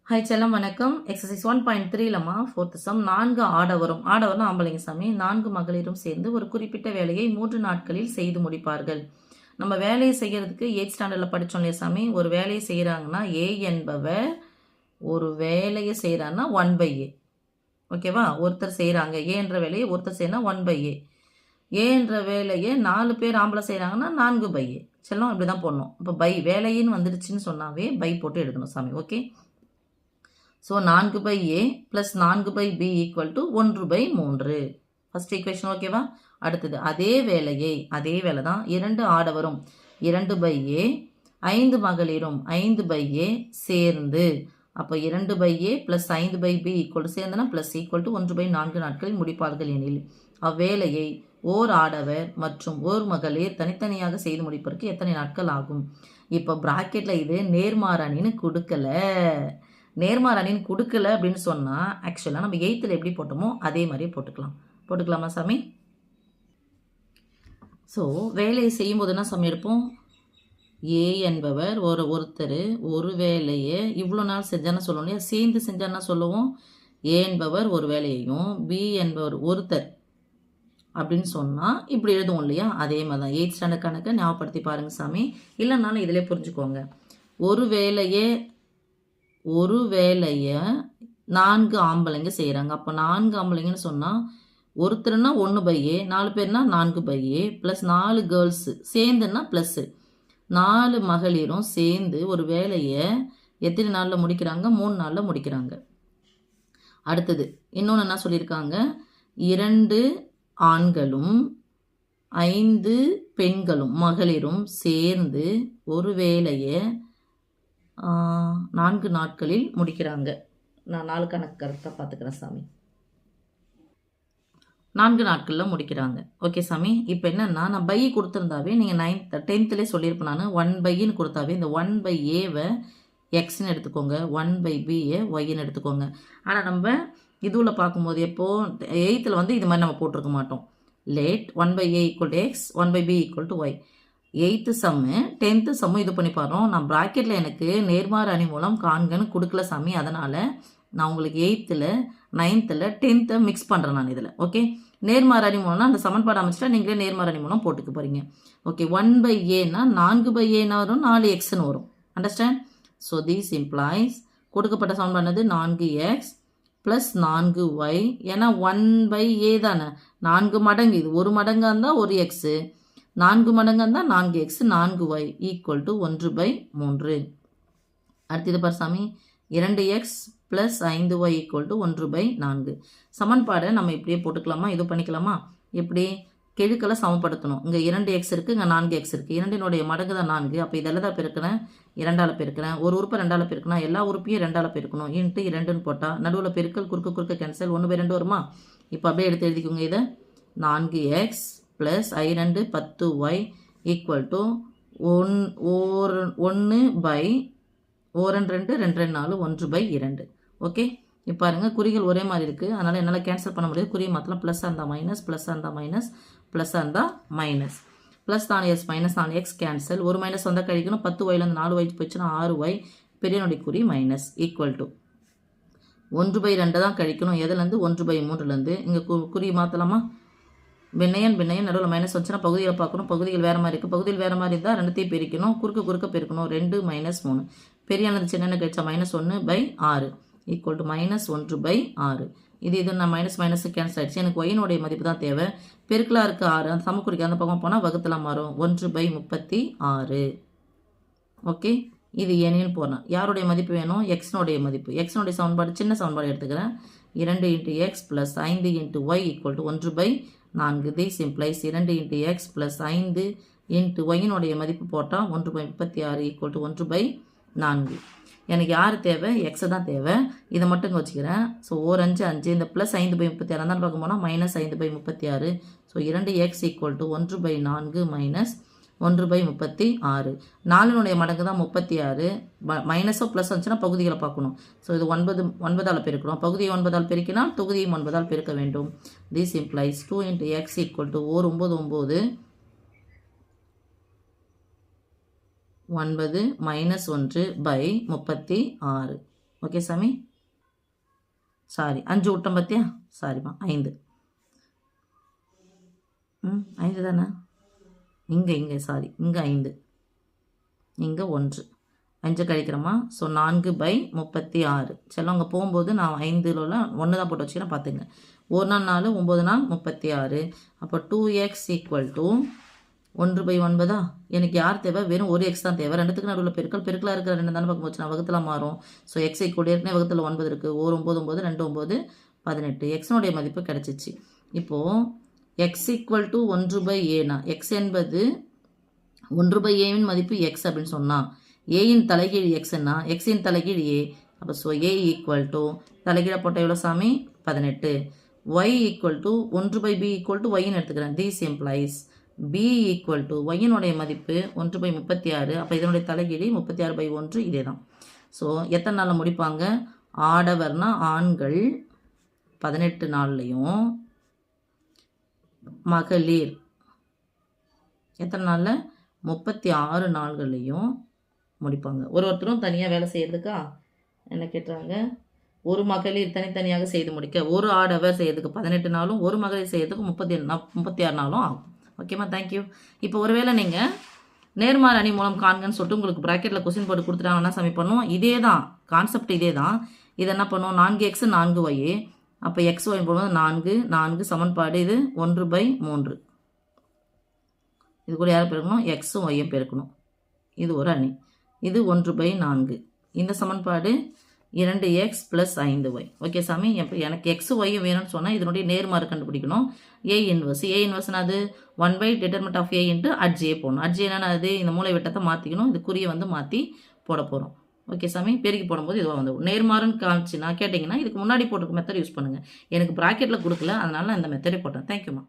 Hi செல்லம் வணக்கம். Exercise 1.3லம்மா 4th some 4 ஆடவரும் ஆடவரும் ஆம்பளைங்க சாமி 4 மகளிரும் சேர்ந்து ஒரு குறிப்பிட்ட வேலையை 3 நாட்களில் செய்து முடிப்பார்கள். நம்ம வேலையை செய்யறதுக்கு 8th ஸ்டாண்டர்டில் படித்தோம் இல்லையா சாமி. ஒரு வேலையை செய்கிறாங்கன்னா ஏ என்பவர் ஒரு வேலையை செய்கிறாங்கன்னா 1/a. ஓகேவா? ஒருத்தர் செய்கிறாங்க ஏ என்ற வேலையை ஒருத்தர் செய்யணும் 1/a. ஏ என்ற வேலையை 4 பேர் ஆம்பளை செய்கிறாங்கன்னா 4/a. செல்லம் இப்படி தான் போடணும். இப்போ பை வேலையின்னு வந்துடுச்சுன்னு சொன்னாவே பை போட்டு எடுக்கணும் சாமி. Okay. So 4/a plus 4/b equal to 1/3. First equation ஓகேவா? அடுத்தது அதே வேலை தான் 2 ஆடவரும் 2/a 5 மகளிரும் 5/a சேர்ந்து அப்போ 2/a ப்ளஸ் 5/b ஈக்குவல் சேர்ந்தனா ப்ளஸ் ஈக்குவல் டு 1/4 நாட்களில் முடிப்பார்கள் எனில் அவ்வேலையை ஓர் ஆடவர் மற்றும் ஓர் மகளிர் தனித்தனியாக செய்து முடிப்பதற்கு எத்தனை நாட்கள் ஆகும்? இப்போ ப்ராக்கெட்டில் இது நேர்மாறணின்னு கொடுக்கல. நேர்மாறு அணின்னு கொடுக்கல அப்படின்னு சொன்னால் ஆக்சுவலாக நம்ம 8th எப்படி போட்டோமோ அதே மாதிரியே போட்டுக்கலாமா சாமி? ஸோ வேலையை செய்யும்போது என்ன சாமி எடுப்போம்? ஏ என்பவர் ஒருத்தர் ஒரு வேலையை இவ்வளோ நாள் செஞ்சான்னு சொல்லணும் இல்லையா? சேர்ந்து செஞ்சான்னா சொல்லுவோம் ஏ என்பவர் ஒரு வேலையையும் பி என்பவர் ஒருத்தர் அப்படின்னு சொன்னால் இப்படி எழுதுவோம் இல்லையா? அதே மாதிரி தான் 8th ஸ்டாண்டர்ட் கணக்கை ஞாபகப்படுத்தி பாருங்கள் சாமி. இல்லைனாலும் இதிலே புரிஞ்சுக்கோங்க. ஒரு வேலையை 4 ஆம்பளைங்க செய்கிறாங்க. அப்போ 4 ஆம்பளைங்கன்னு சொன்னால் ஒருத்தர்னா 1/a 4 பேர்னா 4/a ப்ளஸ் 4 கேர்ள்ஸு சேர்ந்துன்னா ப்ளஸ்ஸு 4 மகளிரும் சேர்ந்து ஒரு வேலையை எத்தனை நாளில் முடிக்கிறாங்க? 3 நாளில் முடிக்கிறாங்க. அடுத்தது இன்னொன்று என்ன சொல்லியிருக்காங்க? 2 ஆண்களும் 5 பெண்களும் மகளிரும் சேர்ந்து ஒரு வேலையை 4 நாட்களில் முடிக்கிறாங்க. நான் 4 கணக்கு கரெக்டாக பார்த்துக்கிறேன் சாமி. 4 நாட்களில் முடிக்கிறாங்க. ஓகே சாமி. இப்போ என்னென்னா நான் பை கொடுத்துருந்தாவே நீங்கள் 10th சொல்லியிருப்பேன் நான் 1/ன்னு கொடுத்தாவே இந்த 1/aவை எக்ஸ்ன்னு எடுத்துக்கோங்க 1/bயை ஒய்ன்னு எடுத்துக்கோங்க. ஆனால் நம்ம இதுவில் பார்க்கும்போது எப்போது 8th இது மாதிரி நம்ம போட்டிருக்க மாட்டோம். Let 1/a equal to x 1/b equal to y. 8th sum 10th சம்மும் இது பண்ணி பாருறோம். நான் ப்ராக்கெட்டில் எனக்கு நேர்மாறு அணி மூலம் காண்கன்னு கொடுக்கல சாமி. அதனால் நான் உங்களுக்கு 8th 9th 10th மிக்ஸ் பண்ணுறேன் நான் இதில். ஓகே. நேர்மாறு அணி மூலம்னா அந்த சமன்பாடு அமைச்சிட்டா நீங்களே நேர்மாறு அணி மூலம் போட்டுக்க போகிறீங்க. ஓகே. 1/aனா 4/aனா வரும் 4xன்னு வரும். அண்டர்ஸ்டாண்ட்? ஸோ தீஸ் இம்ப்ளாய்ஸ் கொடுக்கப்பட்ட சமன்பாடு 4x ப்ளஸ் 4y. ஏன்னா 1/a தானே 4 மடங்கு. இது ஒரு மடங்காக இருந்தால் ஒரு எக்ஸு 4 மடங்காக இருந்தால் 4x 4y ஈக்குவல் டு 1/3. அடுத்தது பார் சாமி 2x plus 5y equal to 1/4. சமன்பாடை நம்ம இப்படியே போட்டுக்கலாமா? இது பண்ணிக்கலாமா? எப்படி கெழுக்களை சமப்படுத்தணும். இங்கே 2x இருக்குது, இங்கே 4x இருக்குது. 2னுடைய மடங்கு தான் 4. அப்போ இதெல்லாம் தான் பெருக்கிறேன் 2ஆல் பெருக்கிறேன். ஒரு உறுப்பை 2ஆல் பெருக்கணும். எல்லா உறுப்பையும் 2ஆல் பெருக்கணும். இன்ட்டு 2ன்னு போட்டால் நடுவில் பெருக்கல் குறுக்க கேன்சல் 1/2 வருமா? இப்போ அப்படியே எடுத்து எழுதிக்கோங்க. இதை 4x plus I2 10y equal to 1/2 1/2 okay. இப்போ பாருங்கள் குறிகள் ஒரே மாதிரி இருக்குது. அதனால் என்னால் கேன்சல் பண்ண முடியாது. குறி மாற்றலாம். ப்ளஸ்ஸாக இருந்தால் மைனஸ், ப்ளஸ்ஸாக இருந்தால் மைனஸ், ப்ளஸ்ஸாக இருந்தால் minus. Plus 4x minus 4x cancel. ஒரு மைனஸ் வந்தால் கழிக்கணும். 10yலேருந்து 4y போயிடுச்சுன்னா 6y பெரியனுடைய குறி மைனஸ் ஈக்குவல் டு 1/2 தான் கழிக்கணும். எதுலேருந்து? 1/3லேருந்து. இங்கே குறி மாற்றலாமா? பின்னையன் நடுவில் மைனஸ் வச்சுன்னா பகுதியில் பார்க்கணும். பகுதிகள் வேறு மாதிரி இருக்குது. பகுதியில் வேறு மாதிரி இருந்தால் 2த்தையும் பெருக்கணும். குறுக்க பெருக்கணும். 2 - 3 பெரியானது சின்ன கழிச்சா -1/6 ஈக்குவல் டு -1/6. இது நான் மைனஸ் கேன்சல் ஆகிடுச்சு. எனக்கு ஒயினுடைய மதிப்பு தான் தேவை. பெருக்கலாக இருக்குது 6. அந்த சமக்குறிக்கு அந்த பக்கம் போனால் வகுத்தில் மாறும் 1/36. ஓகே. இது எண்ணின்னு போகிறேன். யாருடைய மதிப்பு வேணும்? எக்ஸ்னுடைய மதிப்பு. எக்ஸ்னுடைய சமன்பாடு சின்ன சமன்பாடு எடுத்துக்கிறேன். 2 × x plus 5 × y equal to 1/4. This implies 2 × x plus 5 × ஒயினுடைய மதிப்பு போட்டால் 1/36 ஈக்குவல் டு 1/4. எனக்கு யார் தேவை? எக்ஸை தான் தேவை. இதை மட்டும் வச்சுக்கிறேன். ஸோ 5 5 இந்த ப்ளஸ் 5/36 தான் பார்க்க போனால் -5/36. So 2x equal to 1/4 minus 1/36. 4னுடைய மடங்கு தான் 36. மைனஸோ ப்ளஸ் வந்துச்சுன்னா பகுதிகளை பார்க்கணும். ஸோ இது 9ஆல் பெருக்கணும். பகுதியை 9ஆல் பெருக்கினால் தொகுதியும் 9ஆல் பெருக்க வேண்டும். This implies 2 × x equal to 9 9 -1/36. Okay சாமி, சாரி 5 விட்டோம் பார்த்தியா, சாரிம்மா 5. 5 தானே, இங்கே சாரி, இங்கே 5, இங்கே 1, 5 கழிக்கிறோமா. ஸோ 4/36. செல்லம் அங்கே போகும்போது நான் 5 1 தான் போட்டு வச்சுக்கிறேன் பார்த்துங்க. 1 நாள் 4, 9 நாள் 36. அப்போ 2x = 1/9. எனக்கு யார் தேவை, வெறும் ஒரு எக்ஸ் தான் தேவை. ரெண்டுத்துக்கு நடுவில் பெருக்கலாக இருக்கிற 2 தானே பக்கம் போச்சு, நான் வகுத்தில் மாறும். ஸோ எக்ஸ் ஏற்கனவே வகுத்தில் 9 இருக்குது. 1 9 9 2 9 18. எக்ஸனுடைய மதிப்பு கிடச்சிச்சு. இப்போது x = 1/a. எக்ஸ் என்பது 1/aவின் மதிப்பு எக்ஸ் அப்படின்னு சொன்னால், ஏயின் தலைகீழ் எக்ஸ்ன்னா எக்ஸின் தலைகீழ் ஏ. அப்போ ஸோ a = தலைகீழ போட்ட எவ்வளோ சாமி, 18. y = 1/b = yன்னு எடுத்துக்கிறேன். this implies b = yனுடைய மதிப்பு 1/36. அப்போ இதனுடைய தலைகீழ் 36/1. இதே தான். ஸோ எத்தனை நாளில் முடிப்பாங்க, ஆடவர்னா ஆண்கள் 18 நாள்லையும், மகளிர் எத்தனை நாளில் 36 நாள்கள்லையும் முடிப்பாங்க. ஒருத்தரும் தனியாக வேலை செய்கிறதுக்கா என்ன கேட்டுறாங்க, ஒரு மகளிர் தனித்தனியாக செய்து முடிக்க, ஒரு ஆடவர் செய்யறதுக்கு 18 நாளும், ஒரு மகளிர் செய்யறதுக்கு 36 நாளும் ஆகும். ஓகேம்மா, தேங்க்யூ. இப்போ ஒருவேளை நீங்கள் நேர்மாறு அணி மூலம் காண்கன்னு சொல்லிட்டு உங்களுக்கு ப்ராக்கெட்டில் கொஸ்டின் போட்டு கொடுத்துட்டாங்கன்னா சாமி பண்ணுவோம். இதே தான் கான்செப்ட், இதே தான். இது என்ன பண்ணுவோம், 4x 4y. அப்போ எக்ஸ் ஒய் போடும்போது 4 4 சமன்பாடு இது 1/3. இது கூட யாரை பெருக்கணும், எக்ஸும் ஒய்யும் பெருக்கணும். இது ஒரு அணி. இது 1/4. இந்த சமன்பாடு 2x + 5y. ஓகே சாமி, இப்போ எனக்கு எக்ஸ் ஒய்யும் வேணும்னு சொன்னால் இதனுடைய நேர்மாறு கண்டுபிடிக்கணும். a இன்வர்ஸ்னா அது 1/det of a × adj போடணும். adj என்னன்னா அது இந்த மூளை விட்டத்தை மாற்றிக்கணும். இது குறியை வந்து மாற்றி போட போகிறோம். ஓகே சாமி, பெருக்கி போடும்போது இதுவாக வந்து நேர்மாறுன்னு காமிச்சுன்னா கேட்டிங்கன்னா இதுக்கு முன்னாடி போட்டிருக்க மெத்தட் யூஸ் பண்ணுங்கள். எனக்கு ப்ராக்கெட்டில் கொடுக்கல, அதனால நான் இந்த மெத்தடே போட்டேன். தேங்க்யூம்மா.